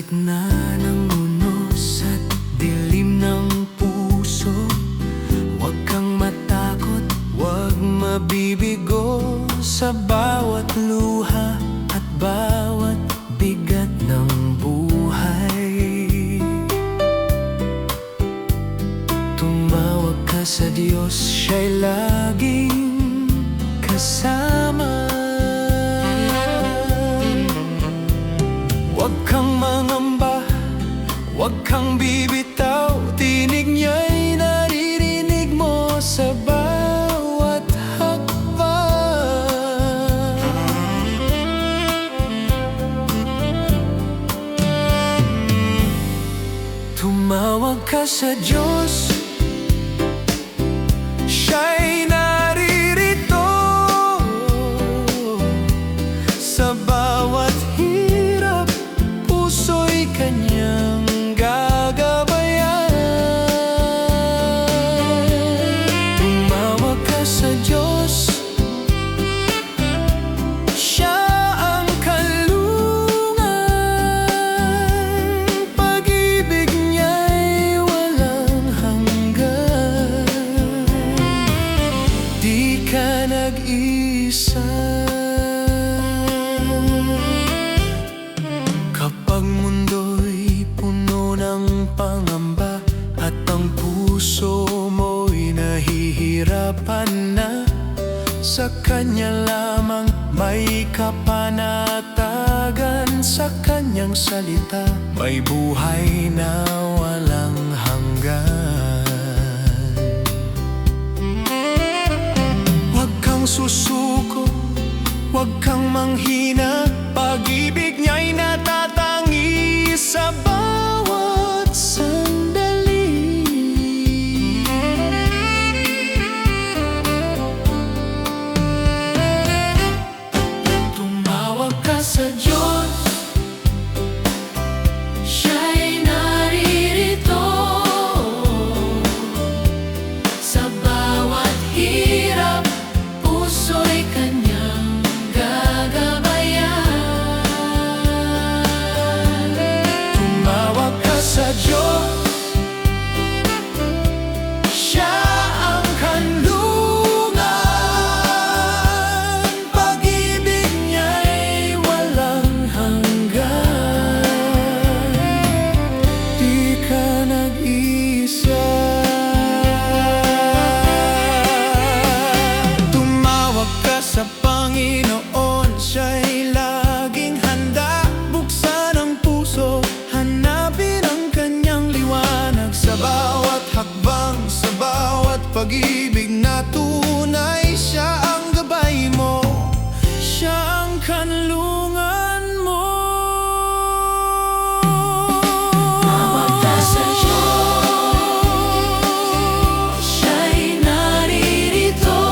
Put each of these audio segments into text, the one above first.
gitna ng unos at dilim ng puso, huwag kang matakot, huwag mabibigo sa bawat luha at bawat bigat ng buhay. Tumawag ka sa Diyos, siya'y laging kasama. Huwag kang mangamba, huwag kang bibitaw, tinig niya'y naririnig mo sa bawat hakbang. Tumawag ka sa Diyos, siya'y naririto sa bawat hirap, puso'y kanyang gagabayan. Tumawag ka sa Diyos, siya ang kanlungan, pag-ibig niya'y walang hanggan. Di ka nag-isa kapag mundo'y puno ng pangamba at ang puso mo'y nahihirapan na. Sa Kanya lamang may kapanatagan, sa Kanyang salita may buhay na walang hanggan. Huwag kang susuko, huwag kang manghina, pag-ibig niya'y natatangi sa bawat sandali. Tumawag ka sa Diyos, siya'y naririto sa bawat hirap, puso'y kanyang gagabayan. Tumawag ka sa Diyos, siya ang kanlungan, pag-ibig niya'y walang hanggan. Di ka nag-isa. Tumawag ka sa Panginoon, siya'y laging handa, buksan ang puso, hanapin ang kanyang liwanag sa bawat hakbang, sa bawat pag-ibig na tunay. Siya ang gabay mo, siya ang kanlungan mo. Tumawag ka sa Diyos, siya'y naririto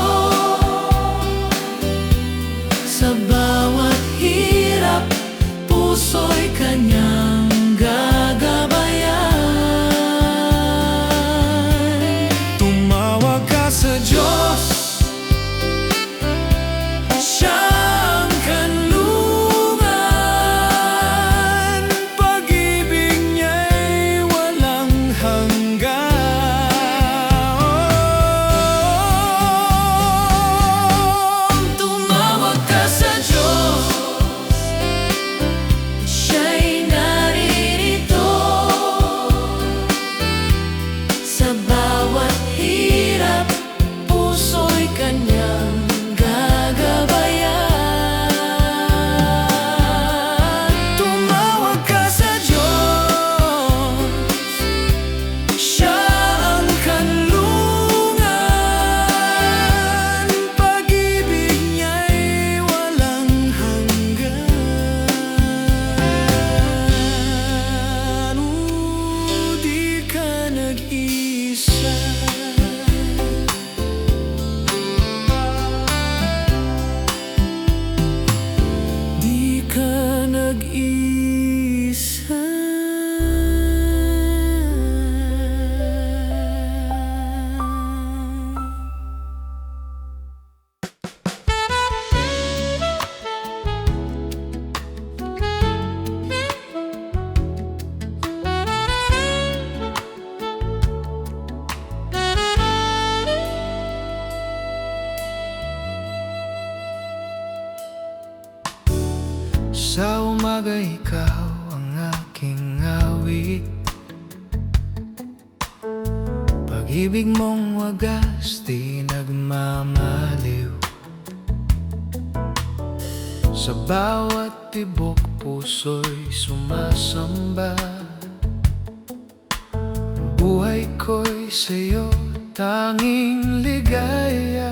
umaga ikaw ang aking awit. Pag-ibig mong wagas di nagmamaliw. Sa bawat tibok puso'y sumasamba. Buhay ko'y sa'yo tanging ligaya.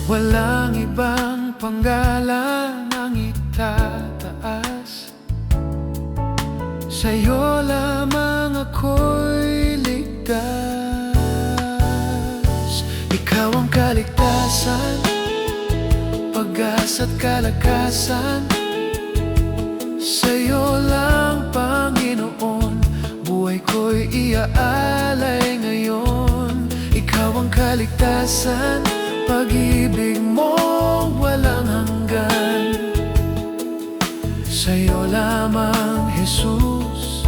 Walang ibang panggalan ang itataas. Sa'yo lamang ako'y ligtas. Ikaw ang kaligtasan, pag-asa at kalakasan. Sa'yo lang, Panginoon, buhay ko'y iaalay ngayon. Ikaw ang kaligtasan, pag-ibig mo walang hanggan. Sa'yo lamang, Jesus,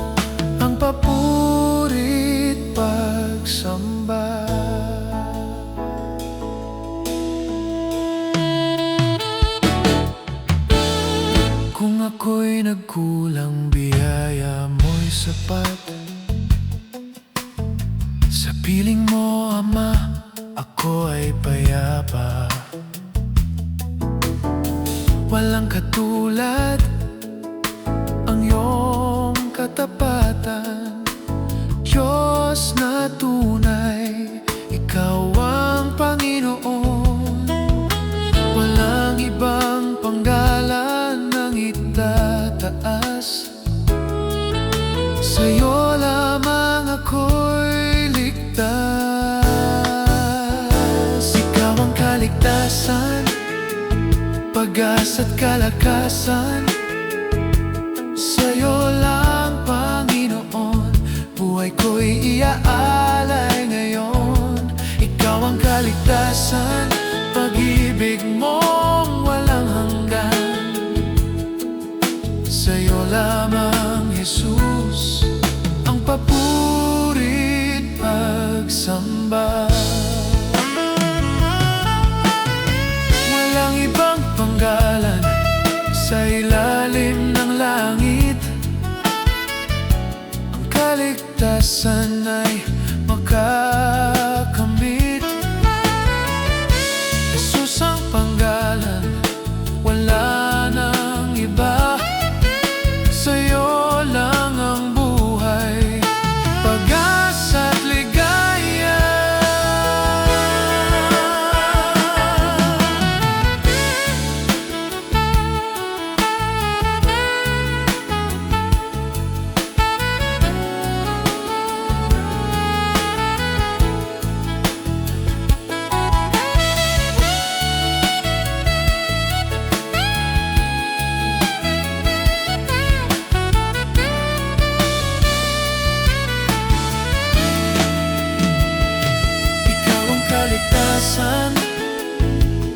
ang papurit pagsamba. Kung ako'y nagkulang, biyaya mo'y sapat. Sa piling mo, Ama, ako ay payapa. Walang katulad ang iyong katapatan. Diyos na tunay, ikaw ang Panginoon. Walang ibang panggalan ang itataas. Sa'yo lamang ako'y ligtas. Ikaw ang kaligtasan, pag-asa at kalakasan. Sa'yo lang, Panginoon, buhay ko'y iaalay ngayon. Ikaw ang kaligtasan, pag-ibig mong walang hanggan. Sa'yo lamang, Jesus, ang papurit pagsamba. Walang ibang panggalan sa ilalim ng langit. Ang kaligtasan ay makakamit. Jesus ang panggalan, wala nang iba. Sa'yo lang ang buhay, pag-asa at ligaya.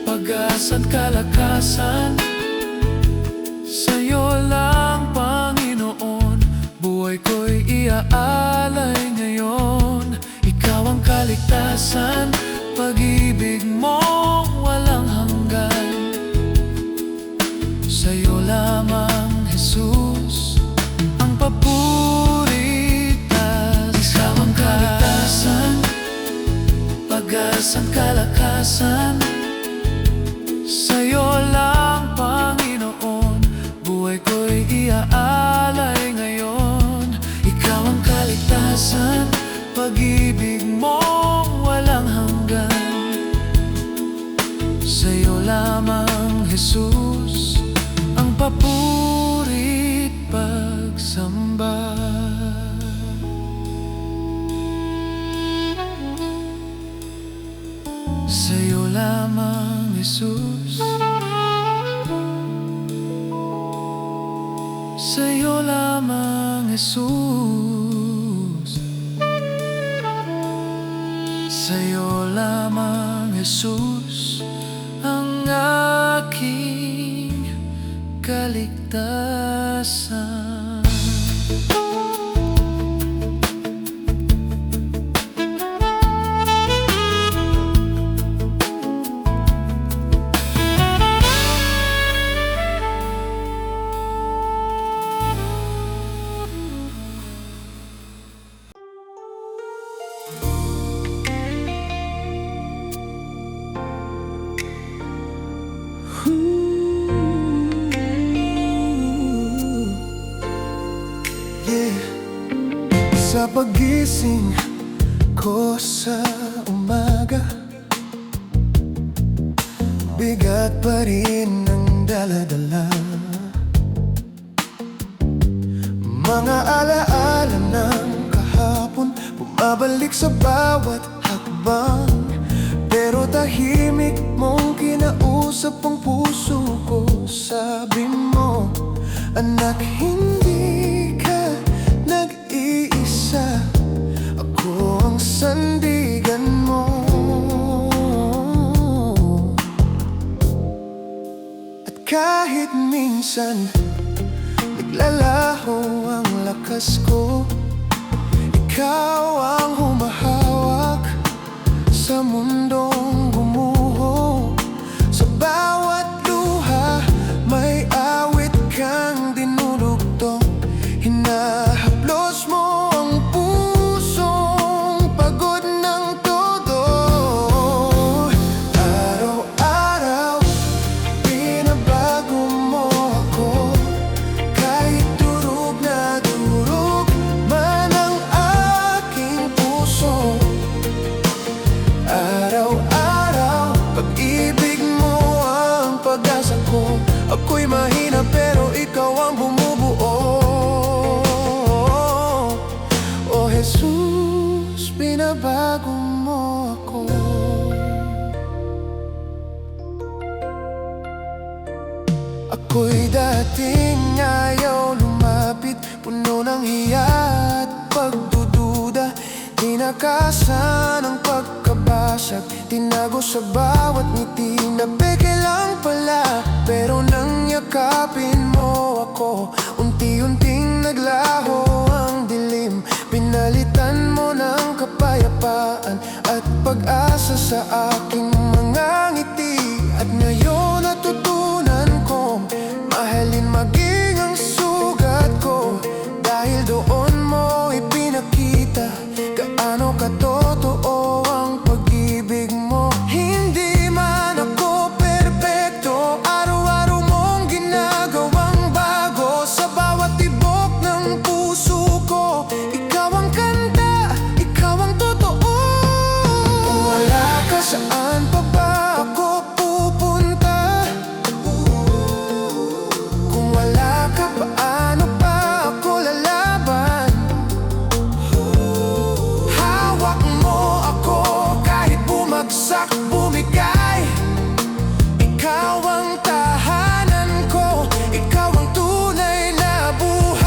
Pag-asa at kalakasan. Sa'yo lang, Panginoon, buhay ko'y iaalay ngayon. Ikaw ang kaligtasan, pag-ibig mo walang hanggan. Sa'yo lamang, Jesus, ang papurit ikaw ang kaligtasan, pag-asa at kalakasan. Sa'yo lang, Panginoon, buhay ko'y iaalay ngayon. Ikaw ang kaligtasan, pag-ibig mo walang hanggan. Sa'yo lamang, Jesus, ang papurit pagsamba. Sa'yo lamang, Jesus, sa'yo lamang, Jesus, sa'yo lamang, Jesus, ang aking kaligtasan. pagising ko sa umaga, bigat pa rin ang dala-dala. Mga alaala ng kahapon bumabalik sa bawat hakbang, pero tahimik mong kinausap ang puso ko. Sabi mo, anak, hindi ka nag-iisa, ako ang sandigan mo. At kahit minsan naglalaho ang lakas ko, ikaw ang humahawak sa mundong gumuho. Sa bawat luha may awit kang dinudugtong, hinahaplos mo ang pusong pagod ng todo. Araw-araw binabago mo ako, kahit durog na durog man ang aking puso. Araw-araw pag-ibig mo ang pag-asa ko. Ako'y mahina pero ikaw ang bumubuo. O Jesus, binabago mo ako. Ako'y dating ayaw lumapit, puno ng hiya at pagdududa. Tinakasan ang pagkabasag, tinago sa bawat ngiti na peke lang pala. Pero nang yakapin mo ako, unti-unting naglaho ang dilim. Pinalitan mo ng kapayapaan at pag-asa sa aking mga ngiti. At ngayon natutunan kong mahalin maging ang sugat ko, dahil doon mo ipinakita gaano katotoo ang pag-ibig mo. Hindi man ako perpekto, araw-araw mong ginagawang bago. Sa bawat tibok ng puso ko, ikaw ang kanta, ikaw ang totoo. Kung wala ka, saan pa ba ako pupunta? Kung wala ka, paano pa ako lalaban? Hawak mo ako kahit bumagsak, bumigay. Ikaw ang tahanan ko, ikaw ang tunay na buhay.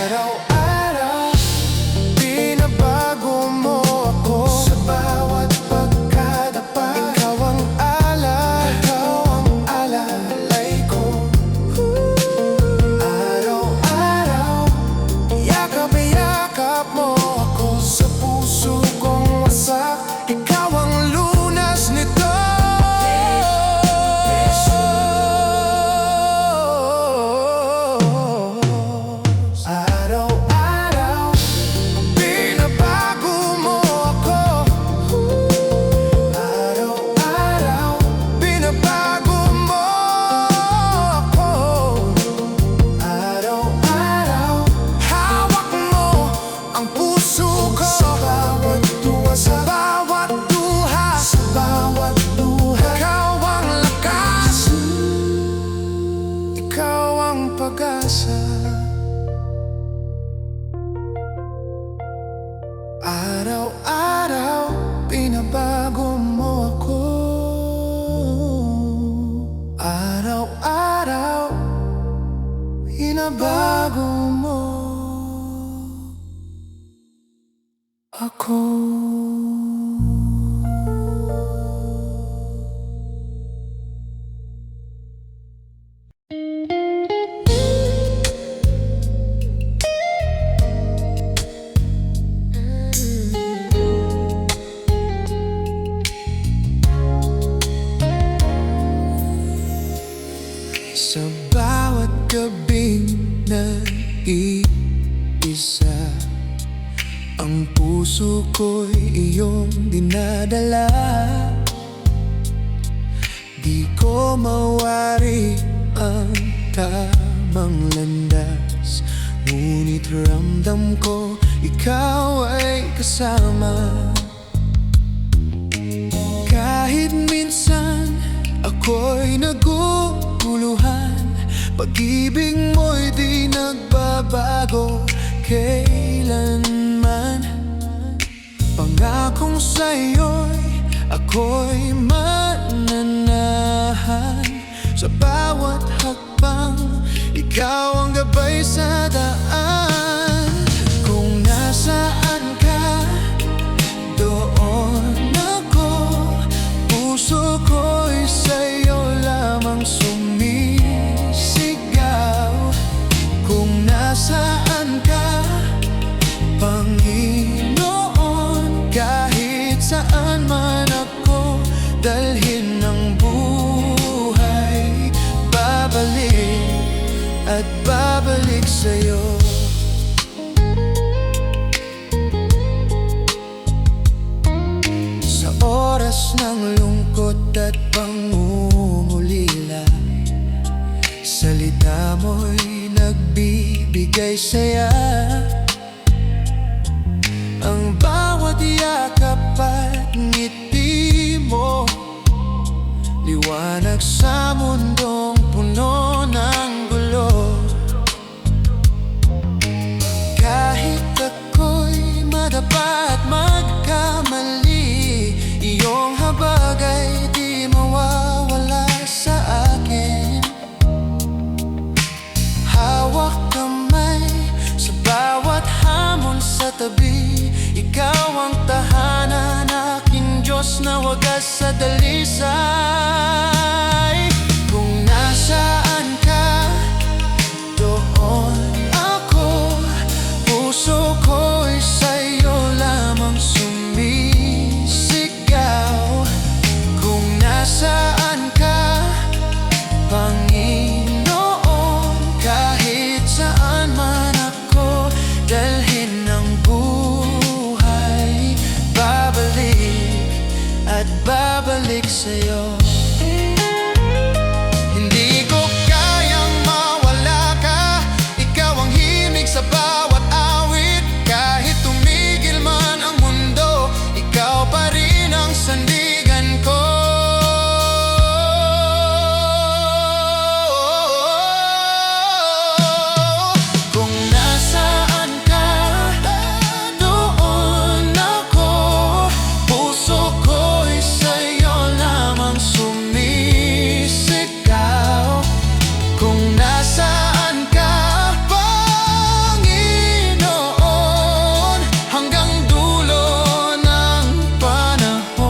Araw-araw binabago mo ako, sa bawat pagkadapa. Ikaw ang alalay ko. Araw-araw yakap-yakap mo ako, sa puso kong wasak. Ikaw ang lunas nito. Araw-araw binabago mo ako. Araw-araw binabago mo ako. Araw-araw hawak mo ang puso ko. Sa bawat tuwa, sa bawat duha, sa bawat luha, ikaw ang lakas, ikaw ang pag-asa. Araw-araw binabago mo ako. Araw-araw binabago mo ako. Sa bawat gabing nag-iisa, ang puso ko'y iyong dinadala. Di ko mawari ang tamang landas, ngunit ngunit ramdam ko ikaw ay kasama. Kahit minsan ako'y naguguluhan, pag-ibig mo'y di nagbabago kailanman. Pangakong sa'yo'y ako'y mananahan, sa bawat hakbang ikaw ang gabay sa daan. Kung nasaan ka, doon ako, puso ko'y sa'yo lamang sumisigaw. Kung nasaan ka, Panginoon, kahit saan man ako dalhin ng buhay, babalik at babalik sa'yo. Sa oras ng lungkot at pangungulila, salita mo'y nagbibigay saya. Ang bawat yakap at ngiti mo, liwanag sa mundong puno ng gulo. Kahit ako'y madapa at magkamali, iyong habag ay di mawawala sa akin. Hawak kamay sa bawat hamon sa tabi, ikaw ang tahanan, aking Diyos na wagas sa dalisay. Kung nasaan ka, doon ako, puso ko'y sa'yo lamang sumisigaw. Kung nasaan ka, Panginoon, kahit saan man ako dalhin ng buhay, babalik at babalik sa'yo. Hindi ko kayang mawala ka, ikaw ang himig sa bawat awit. Kahit tumigil man ang mundo, ikaw pa rin ang sandigan ko. Kung nasaan ka, doon ako, puso ko'y sa'yo lamang sumisigaw. Kung nasaan ka, Panginoon, hanggang dulo ng panahon,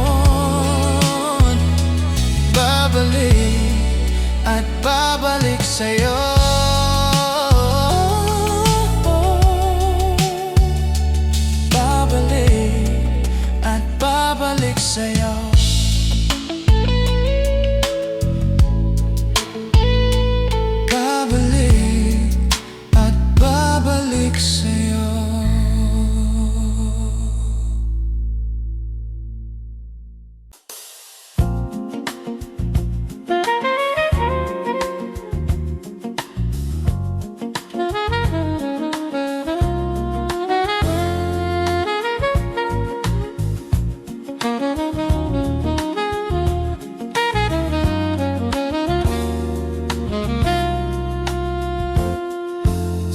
babalik at babalik sa'yo. Babalik at babalik sa'yo. Babalik at babalik sa'yo.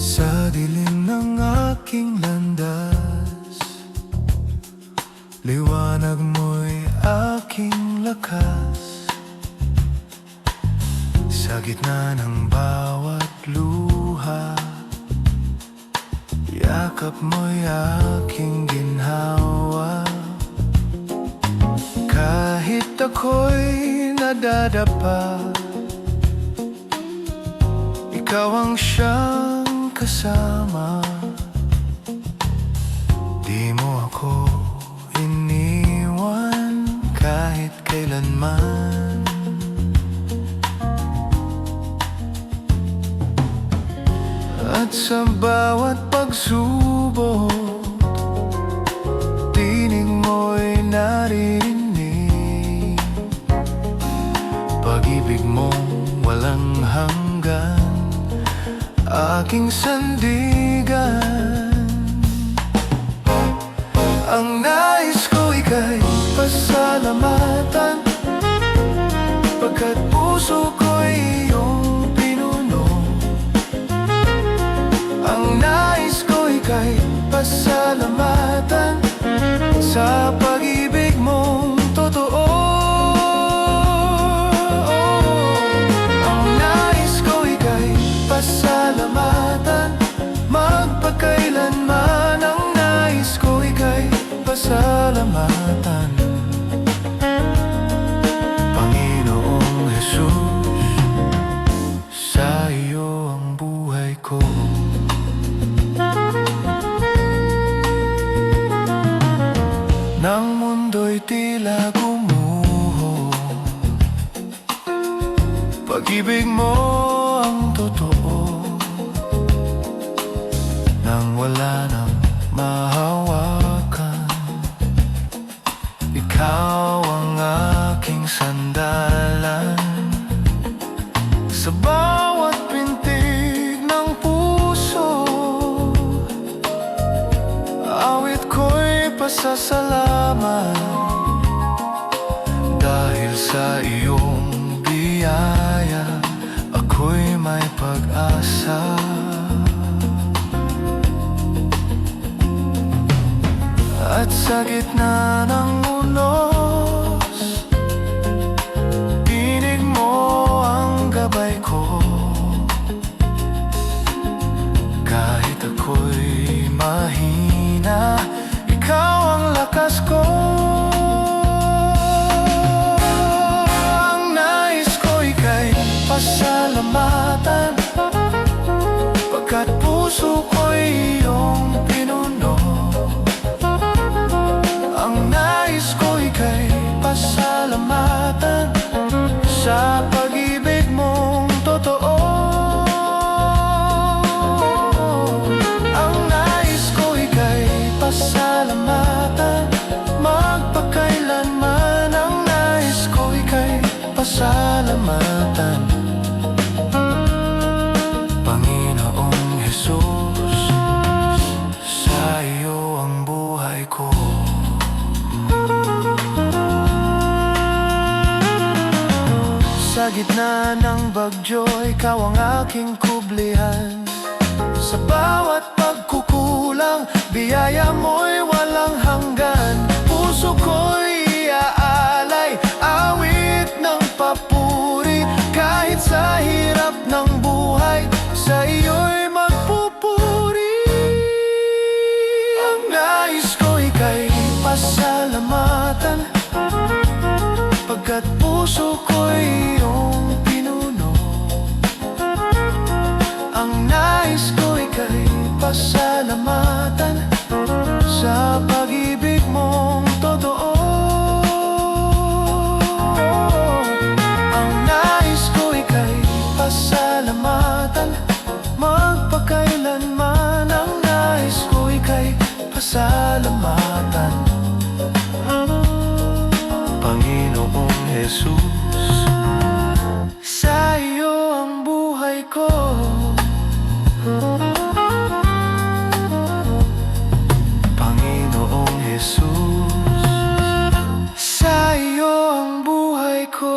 Sa dilim ng aking landas, liwanag mo'y aking lakas. Sa gitna ng bawat luha, yakap mo'y aking ginhawa. Kahit ako'y nadadapa, ikaw ang siyang kasama. Di mo ako iniwan kahit kailanman. At sa bawat pagsubok, tinig mo'y naririnig. Pag-ibig mong walang hanggan, aking sandigan. Ang nais ko ika'y pasalamatan, pagkat puso ko'y iyong pinuno. Ang nais ko ika'y pasalamatan sa pag-ibig mong totoo. Ang nais ko ika'y pasalamatan magpakailanman. Ang nais ko ika'y pasalamatan. Panginoong Jesus, sa iyo ang buhay ko. Nang mundo'y tila gumuho, pag-ibig mo ang totoo. Nang wala nang mahawakan, ikaw ang aking sandalan. Sa bawat pintig ng puso, awit ko'y pasasalamat. Dahil sa iyong biyaya, ako'y may pag-asa. At sa gitna ng unos, tinig mo ang gabay ko. Kahit ako'y mahina, ikaw ang lakas ko. Ang nais ko ika'y pasalamatan, pagkat puso ko'y iyong pinuno. Ang nais ko ika'y pasalamatan sa pag-ibig mong totoo. Ang nais ko ika'y pasalamatan magpakailanman. Ang nais ko ika'y pasalamatan. Panginoong Jesus, sa iyo ang buhay ko. Sa gitna ng bagyo, ikaw ang aking kublihan. Sa bawat pagkukulang, biyaya mo'y walang hanggan. Puso ko'y iaalay, awit ng papuri. Kahit sa hirap ng buhay, sa iyo'y magpupuri. Ang nais ko ika'y pasalamatan, pagkat puso ko'y iyong pinuno. Ang nais ko ika'y pasalamatan sa pag-ibig mong totoo. Ang nais ko ika'y pasalamatan magpakailanman. Ang nais ko ika'y pasalamatan. Panginoong Jesus, sa iyo ang buhay ko. Panginoong Jesus, sa iyo ang buhay ko.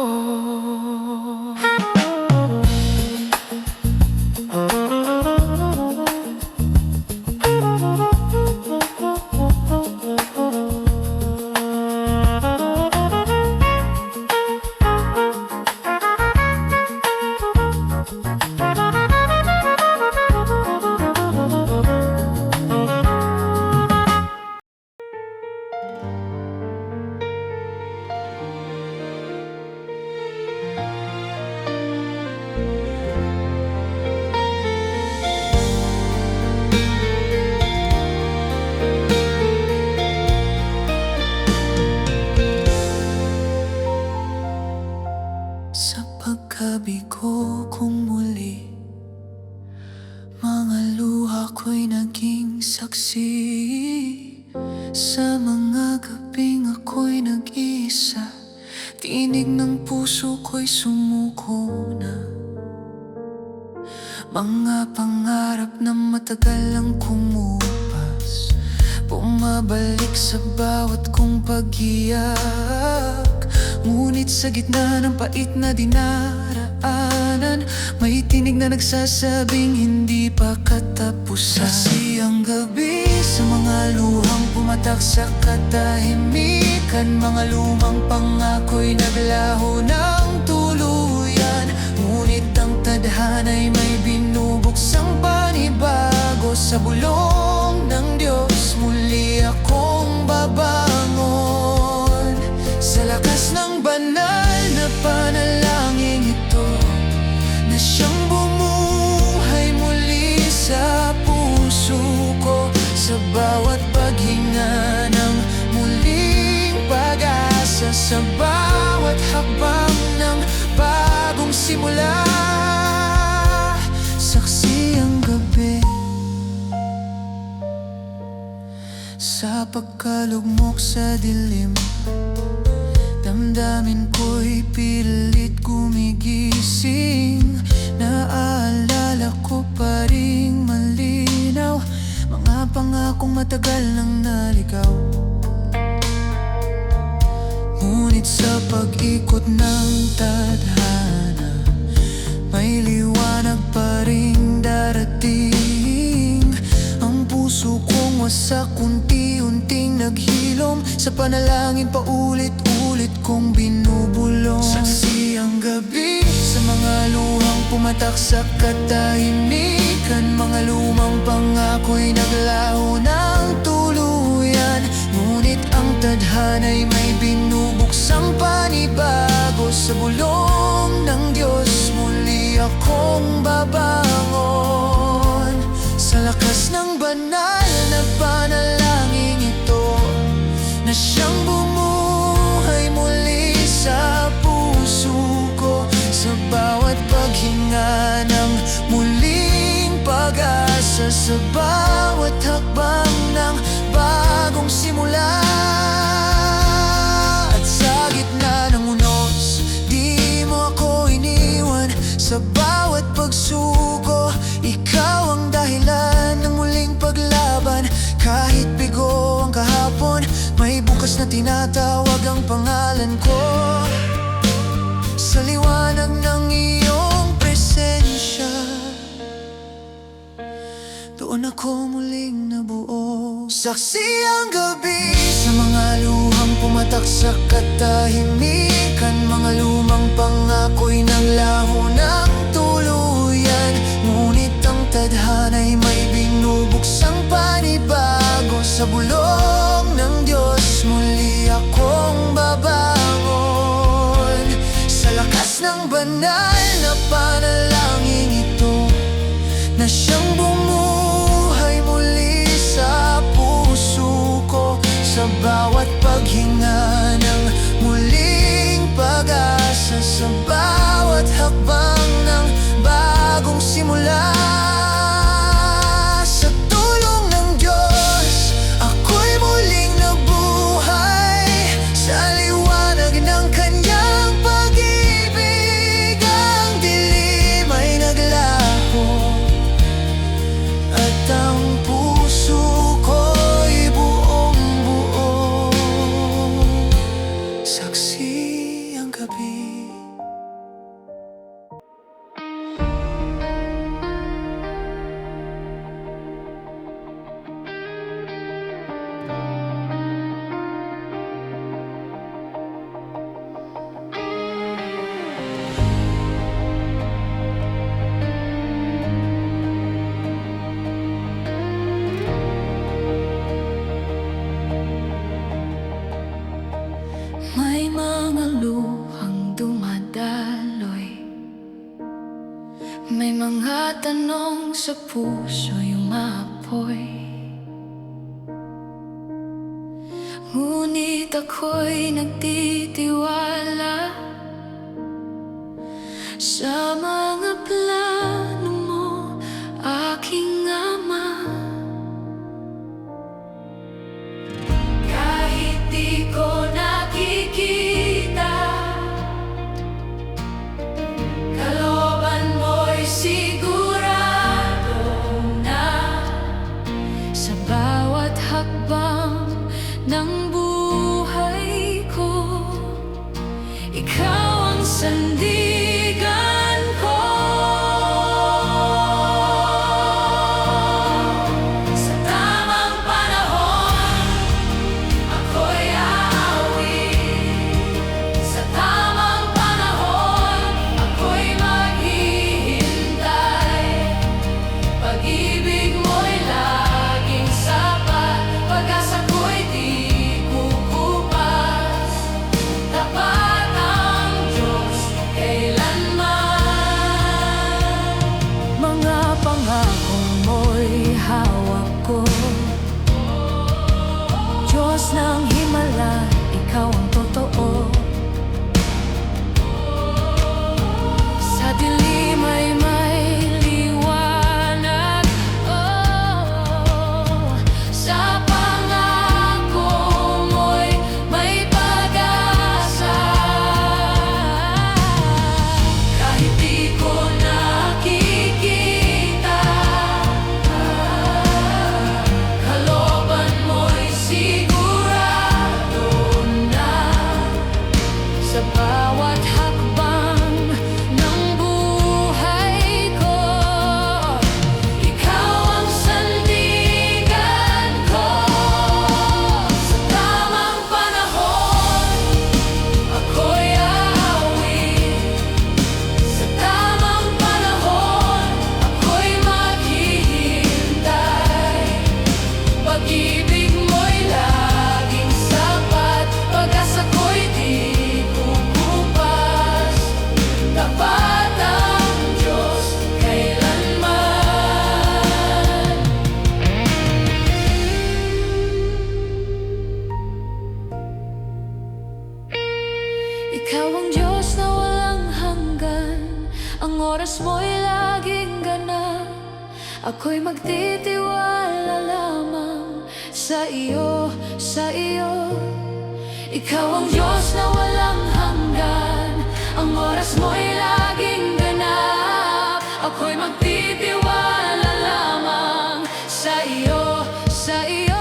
Pagkabigo kong muli, mga luha ko'y naging saksi. Sa mga gabing ako'y nag-iisa, tinig ng puso ko'y sumuko na. Mga pangarap na matagal ang kumupas, bumabalik sa bawat kong pag-iyak. Ngunit sa gitna ng pait na dinaraanan, may tinig na nagsasabing hindi pa katapusan. Saksi ang gabi sa mga luhang pumatak sa katahimikan. Mga lumang pangako'y naglaho ng tuluyan. Ngunit ang tadhana'y may binubuksang panibago. Sa bulong ng Diyos muli akong babangon. Sa lakas ng banal na panalangin ito, na siyang bumuhay muli sa puso ko. Sa bawat paghinga ng muling pag-asa, sa bawat hakbang ng bagong simula. Saksi ang gabi sa pagkalugmok sa dilim. Damdamin ko'y pilit gumigising. Naaalala ko pa ring malinaw mga pangakong matagal nang naligaw. Ngunit sa pag-ikot ng tadhana, may liwanag pa ring darating. Ang puso kong wasak, unti-unting naghilom. Sa panalangin paulit-ulit kong binubulong. Saksi ang gabi sa mga luhang pumatak sa katahimikan. Mga lumang pangako'y naglaho ng tuluyan. Ngunit ang tadhana'y may binubuksang panibago. Sa bulong ng Diyos muli akong babangon. Sa lakas ng banal na panalangin ito, na siyang bumuhay muli sa puso ko. Sa bawat paghinga ng muling pag-asa, sa bawat hakbang ng bagong simula. At sa gitna ng unos, di mo ako iniwan. Sa bawat pagsuko, ikaw ang dahilan ng muling paglaban. Kahit bigo ang kahapon, may bukas na tinatawag ang pangalan ko. Sa liwanag ng iyong presensya, doon ako muling nabuo. Saksi ang gabi sa mga luhang pumatak sa katahimikan. Mga lumang pangako'y naglaho ng tuluyan. Ngunit ang tadhana'y may binubuksang panibago. Sa bulong ng Diyos muli akong babangon. Sa lakas ng banal na panalangin ito, na siyang bumuhay muli sa puso ko. Sa bawat paghinga ng muling pag-asa, sa bawat hakbang ng bagong simula. Sa tulong ng Diyos, ako'y muling nabuhay. Sa liwanag ng Kanyang pag-ibig, ang dilim ay naglaho. At ang puso ko'y buong-buo. Saksi ang gabi. May mga luhang dumadaloy, may mga tanong sa puso yung maapoy. Ngunit ako'y nagtitiwala sa mga plano mo, aking Ama. Kahit di ko nakikita, kalooban mo'y sigurado. sandigan ko. Sa tamang panahon, ako'y aawi. Sa tamang panahon, ako'y maghihintay. Pag-ibig mo'y laging sapat, pag-asa ko'y di kukupas. Tapat ang Diyos kailanman. Mga pangako mo'y hawak ko. Diyos ng himala, ikaw ang totoo. Sa dilim ay may liwanag, oh. Sa pangako mo'y may pag-asa. Kahit di ko nakikita, kalooban mo'y sigurado na. Sa bawat hakbang ng buhay ko, ikaw ang sandigan ko. Sa tamang panahon, ako'y aawi. Sa tamang panahon, ako'y maghihintay. Pag-ibig mo'y laging sapat, pag-asa ko'y di kukupas. Tapat ang Diyos kailanman. Ikaw ang Diyos na walang hanggan, ang oras mo'y laging ganap. Ako'y magtitiwala lamang sa iyo, sa iyo. Ikaw ang Diyos na walang hanggan, ang oras mo'y laging ganap. Ako'y magtitiwala lamang sa iyo, sa iyo.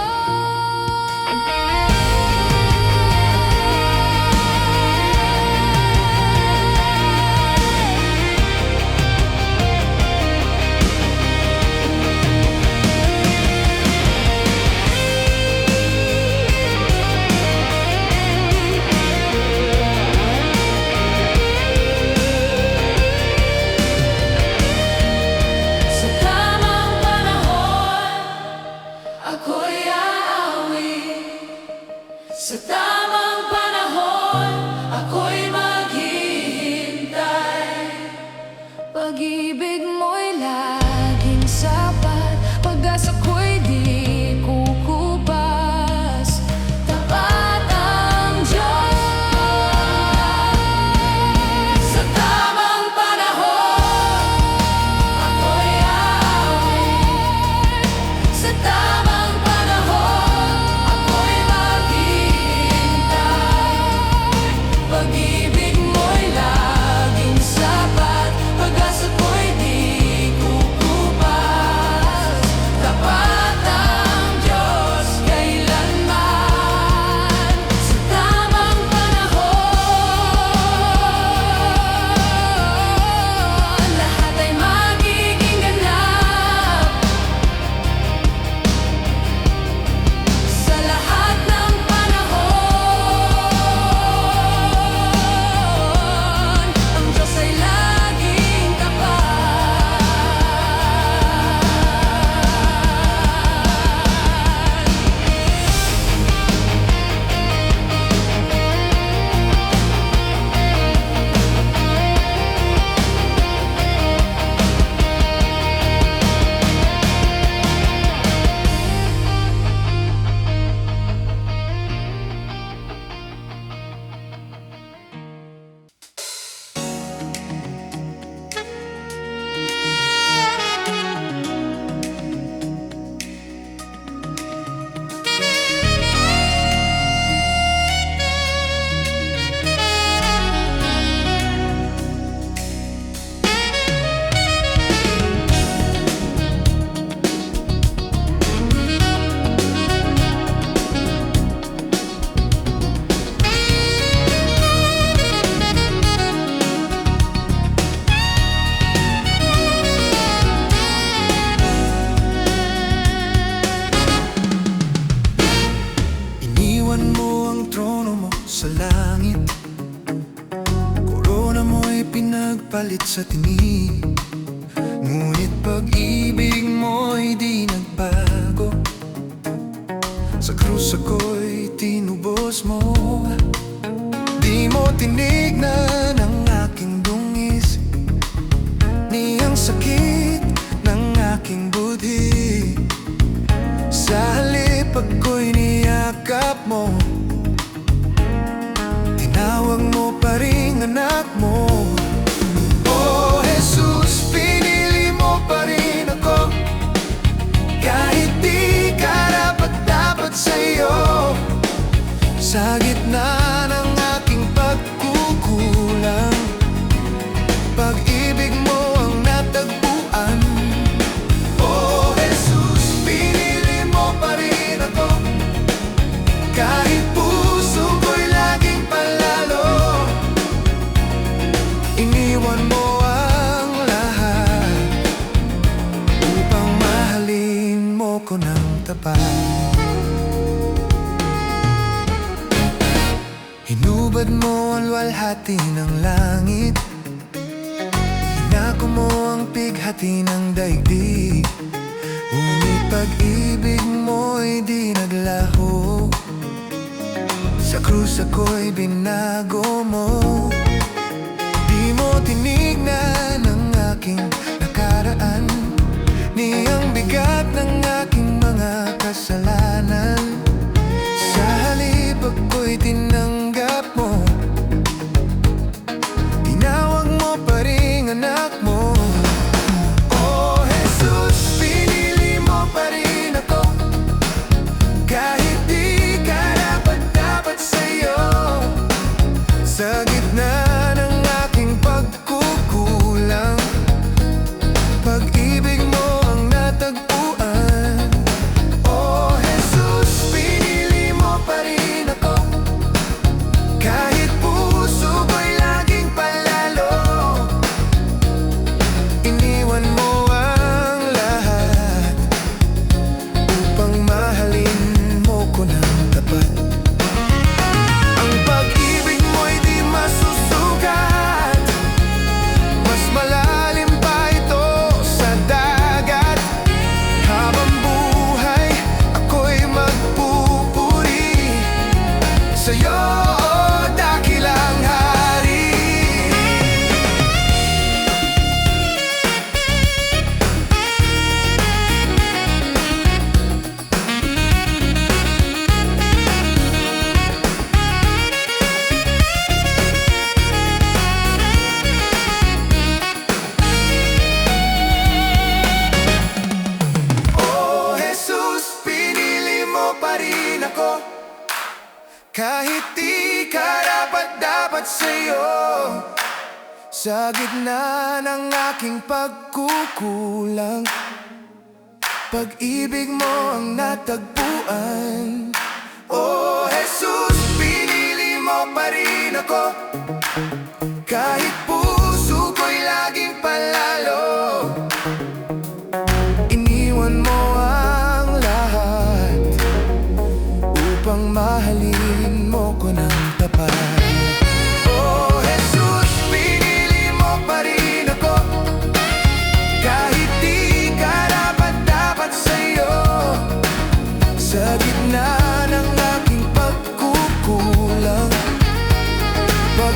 kapalit sa tinig. Ngunit pag-ibig mo'y di nagbago. Sa krus ako'y tinubos mo. Di mo tinignan ang aking dungis, ni ang sakit ng aking budhi. Sa halip ako'y niyakap mo, tinawag mo pa rin anak mo. Oh Jesus, pinili mo pa rin ako, kahit di karapat-dapat sa'yo. Sa gitna ng aking pagkukulang, pag-ibig mo ang natagpuan. Oh Jesus, pinili mo pa rin ako, kahit puso ko'y laging palalo. Iniwan mo ang lahat upang mahalin mo ko ng tapat. Hinubad mo ang luwalhati ng langit, inako mo ang pighati ng daigdig. Ngunit pag-ibig mo'y di naglaho, sa krus ako'y binago mo. Di mo tinignan ang aking nakaraan, ni ang bigat ng aking mga kasalanan. Sa halip ako'y tinanggap mo, tinawag mo pa rin anak mo. Oh Jesus, pinili mo pa rin ako, kahit di karapat-dapat sa'yo. Sa gitna ng aking pagkukulang, pag-ibig mo ang natagpuan. Oh Jesus, pinili mo pa rin ako, kahit puso ko'y laging palalo. Iniwan mo ang lahat upang mahalin mo ko ng tapat. Ang pag-ibig mo'y di masusukat, mas malalim pa ito sa dagat. Habang buhay ako'y magpupuri sa'yo, o dakilang hari. Oh Jesus, pinili mo pa rin ako, kahit di karapat-dapat sa'yo. Sa gitna ng aking pagkukulang, pag-ibig mo ang natagpuan. Oh Jesus, pinili mo pa rin ako, kahit puso ko'y laging palalo. Iniwan mo ang lahat upang mahalin mo ko ng tapat. Oh Jesus, pinili mo pa rin ako, kahit di karapat-dapat sa'yo. Sa gitna ng aking pagkukulang, pag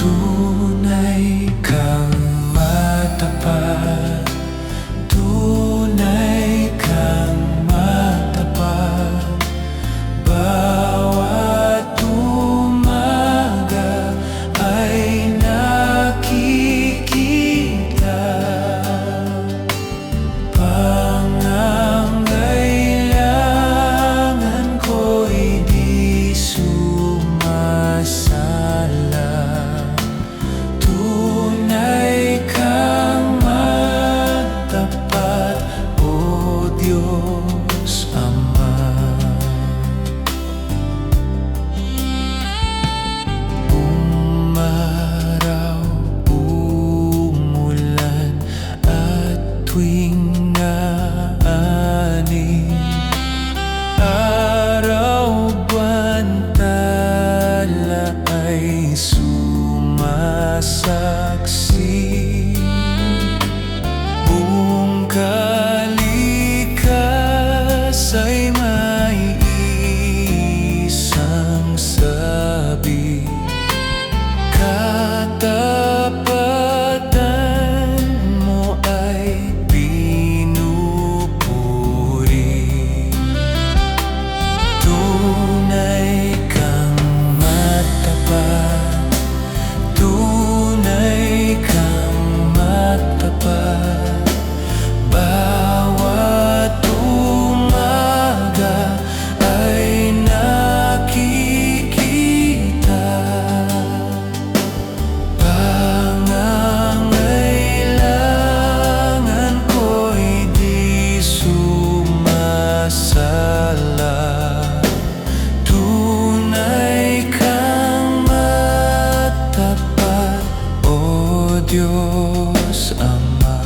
Tunay kang matapat, tunay kang matapat. Bawat umaga ay nakikita pangangailangan ko'y di sumasalang. Tunay kang matapat, O Diyos Ama. Umaraw, umulan at tuwing naani, araw, buwan, tala ay sumasaksi. Buong kalikas ay may isang sabi, katapatan mo ay pinupuri. Tunay kang matapat, tunay kang matapat. Bawat umaga ay nakikita pangangailangan ko'y di sumasalang. Tunay kang matapat, O Diyos Ama.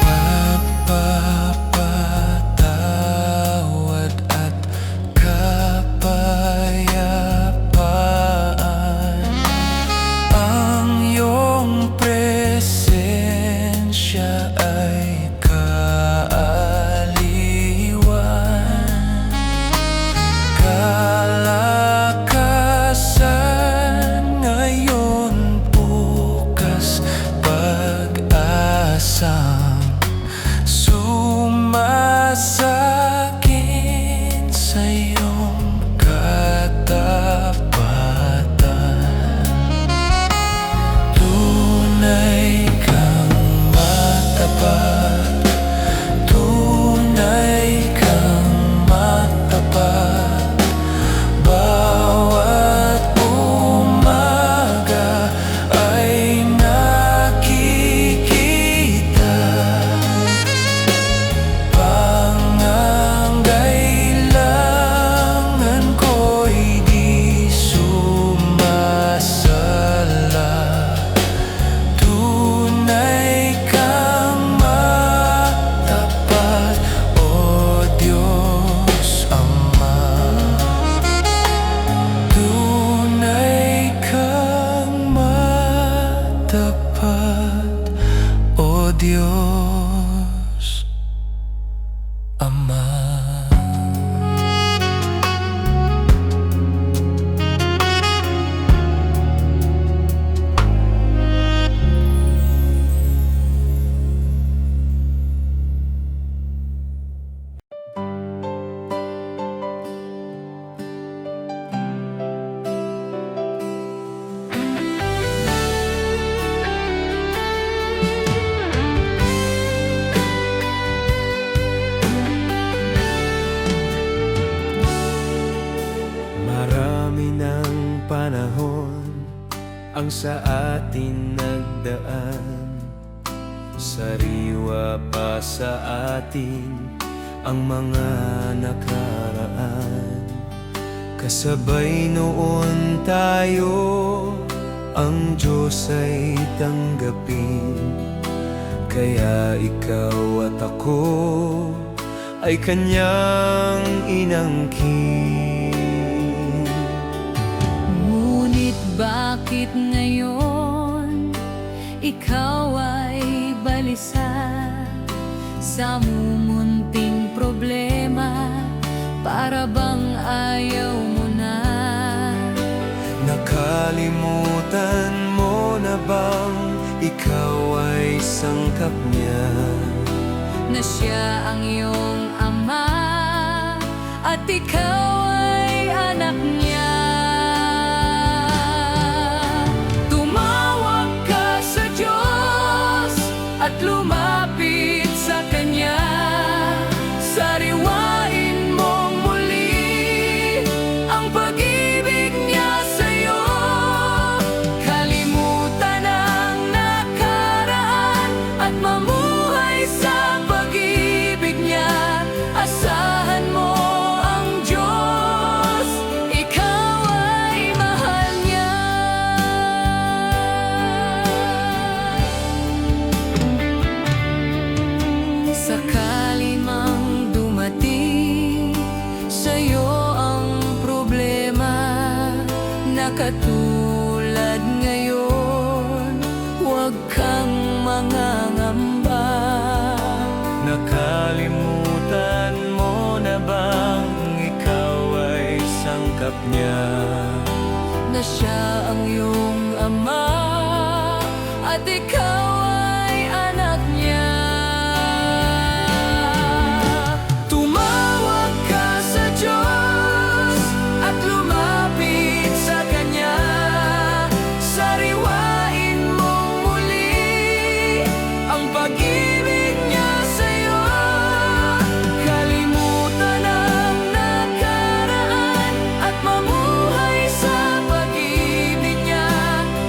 Pagpapatawad at kapayapaan, ang iyong presensya ay kaaliwan. Kalakasan ngayon, bukas, pag-asang sumasakin sa iyong katapatan. Tunay kang matapat, tunay kang matapat. Bawat umaga ay nakikita pangangailangan ko'y di sumasalang. Tunay kang matapat, O Diyos Ama. Tunay kang matapat, O Diyos Ama. Marami ng panahon ang sa atin nagdaan, sariwa pa sa atin ang mga nakaraan. Kasabay noon tayo, ang Diyos ay tanggapin. Kaya ikaw at ako ay Kanyang inangkin. Ngunit bakit ngayon ikaw ay balisa sa mumunting problema? Para bang ayaw mo na Nakalimutan mo na bang ikaw ay sangkap niya? Na siya ang iyong ama at ikaw ay anak niya. Tumawag ka sa Diyos at lumapit sa Kanya. Sariwain mong muli ang pag-ibig niya sa'yo. Kalimutan ang nakaraan at mamuhay sa pag-ibig niya. Asahan mo ang Diyos, ikaw ay mahal niya. Sakali mang dumating sa'yo ang problema na katulad ngayon, huwag kang mangangamba. Nakalimutan mo na bang ikaw ay sangkap niya? Na siya ang iyong ama at ikaw ay anak niya. Tumawag ka sa Diyos at lumapit sa Kanya. Sariwain mong muli ang pag-ibig niya sa'yo. Kalimutan ang nakaraan at mamuhay sa pag-ibig niya.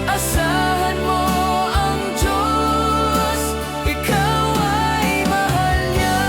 Asahan mo ang Diyos, ikaw ay mahal niya.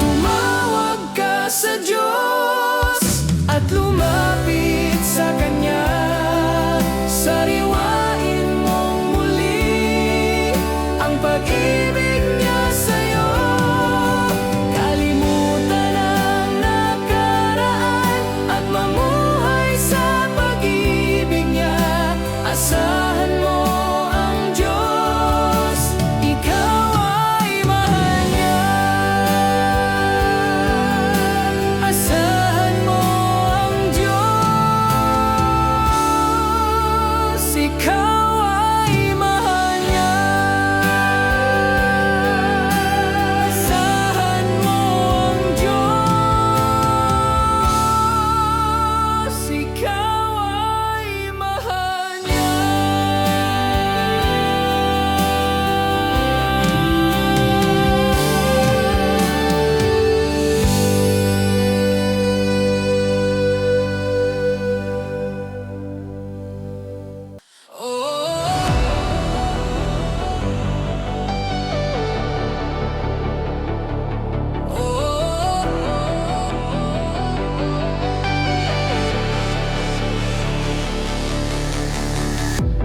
Tumawag ka sa Diyos at lumapit sa Kanya. Sariwain mong muli ang pag-ibig niya sa'yo. Kalimutan ang nakaraan at mamuhay sa pag-ibig niya. Asahan mo ang Diyos, ikaw ay mahal niya. Asahan mo ang Diyos, ikaw ay mahal niya. Asahan mo ang Diyos, ikaw ay mahal niya.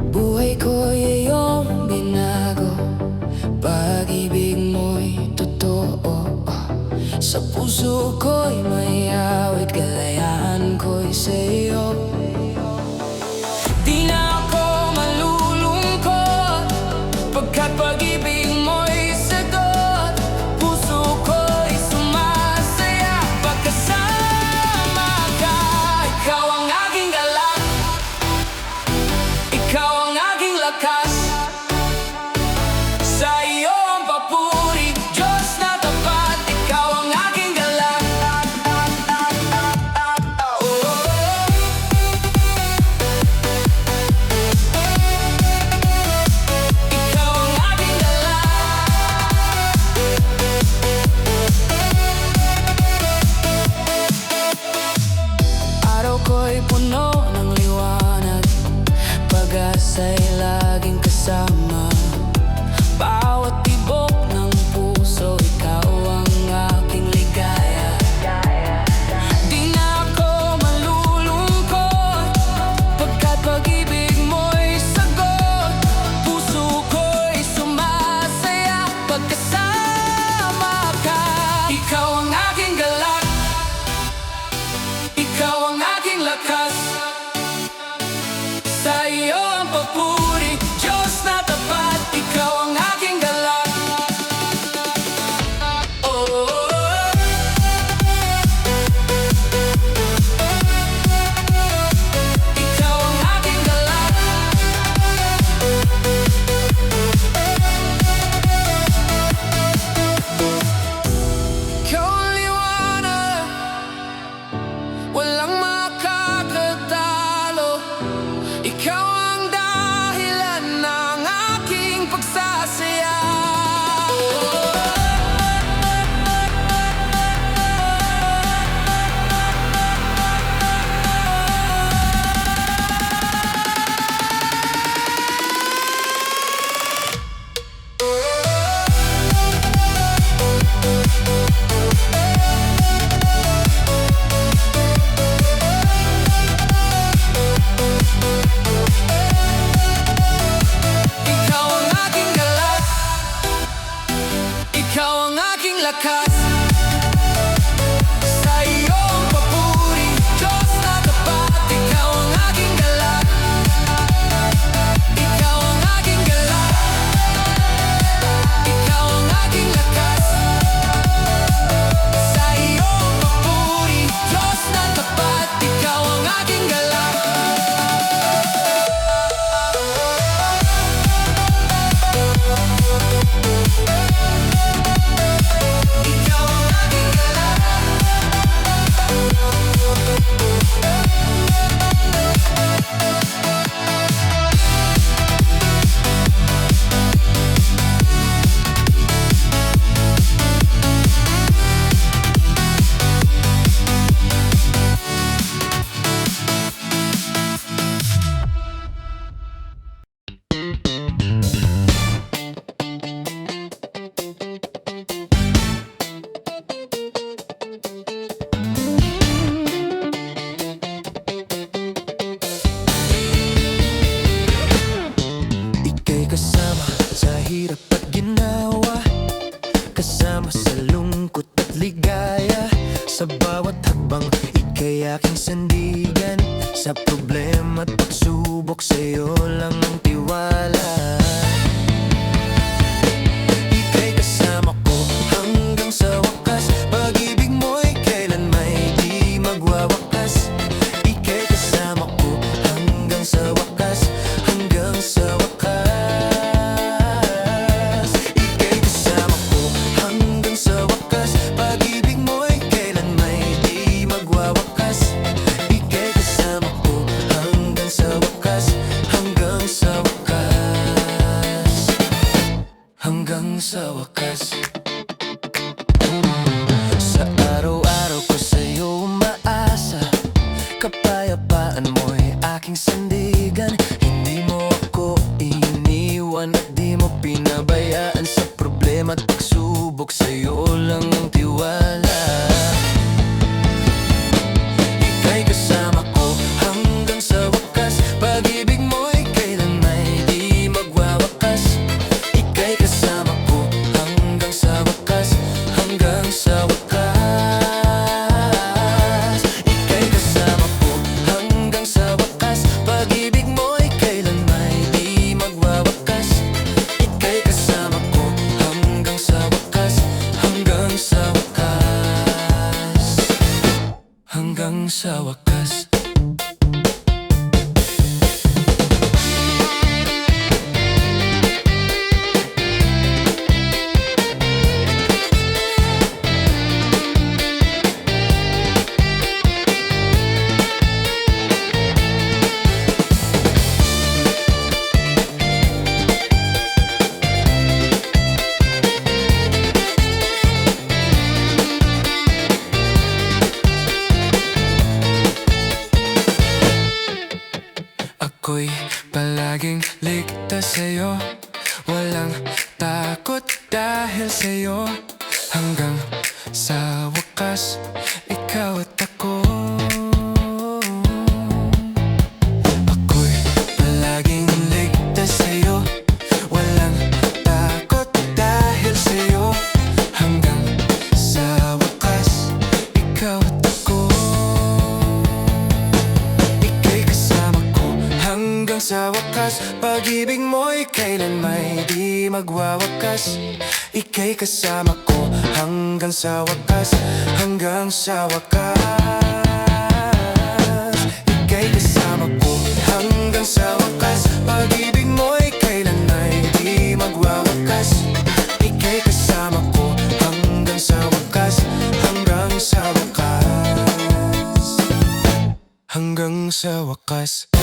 Buhay ko'y iyong binago, pag-ibig mo'y totoo. Sa puso ko'y may awit, kalayaan ko'y sa'yo. Di na ako malulungkot, pagkat pag-ibig mo'y sagot. Puso ko'y sumasaya pagkasama ka. Ikaw ang aking galak, ikaw ang aking lakas. Sa iyo ang papuri, Diyos na tapat. Ikaw ang aking galak. Ikaw ang aking galak. Araw ko'y puno ng liwanag, pag-asa'y laging kasama. Bawat tibok ng puso, ikaw ang aking ligaya. Di na ako malulungkot, lakas. Sa iyo ang papuri, Diyos na tapat, ikaw ang aking galak. Oh, ikaw ang aking galak. Ikaw ang liwanag, walang makakatalo. Ikaw ang dahilan ng aking pagsasaya. Ikaw ang aking galak, ikaw ang aking lakas. Sa iyo ang papuri, Diyos na tapat, ikaw ang aking galak. Ikaw ang aking galak, ikaw ang aking lakas. Sa iyo ang papuri, Diyos na tapat, ikaw ang aking galak. Ikaw ang aking galak. Ika'y kasama sa hirap at ginawa, kasama sa lungkot at ligaya. Sa bawat hakbang, ika'y aking sandigan. Sa problema at pagsubok, sa'yo lang ang tiwala. Ika'y kasama ko hanggang sa wakas. Pag-ibig mo'y kailan may di magwawakas. Ika'y kasama ko hanggang sa wakas, hanggang sa wakas. Ika'y kasama ko hanggang sa wakas. Pag-ibig mo'y kailan may di magwawakas. Ika'y kasama ko hanggang sa wakas, hanggang sa wakas, hanggang sa wakas. Sa araw-araw ko sa'yo umaasa, kapayapaan mo'y aking sandigan. Hindi mo ako iniwan at di mo pinabayaan. Sa problema at pagsubok, sa'yo lang ang tiwala. Ika'y kasama ko hanggang sa wakas. Pag-ibig mo'y kailan may di magwawakas. Ika'y kasama ko hanggang sa wakas, hanggang sa wakas. Ika'y kasama ko hanggang sa wakas. Pag-ibig mo'y kailan may di magwawakas. Ika'y kasama ko hanggang sa wakas, hanggang sa wakas, hanggang sa wakas. Ako'y palaging ligtas sa'yo, walang takot dahil sa'yo. Hanggang sa wakas, ikaw at ako. Ako'y palaging ligtas sa'yo, walang takot dahil sa'yo. Hanggang sa wakas, ikaw at ako. sa wakas, pag-ibig mo'y kailan may di magwawakas. Ika'y kasama ko hanggang sa wakas, hanggang sa wakas. Ika'y kasama ko hanggang sa wakas, pag-ibig mo'y kailan may di magwawakas. Ika'y kasama ko hanggang sa wakas, hanggang sa wakas, hanggang sa wakas.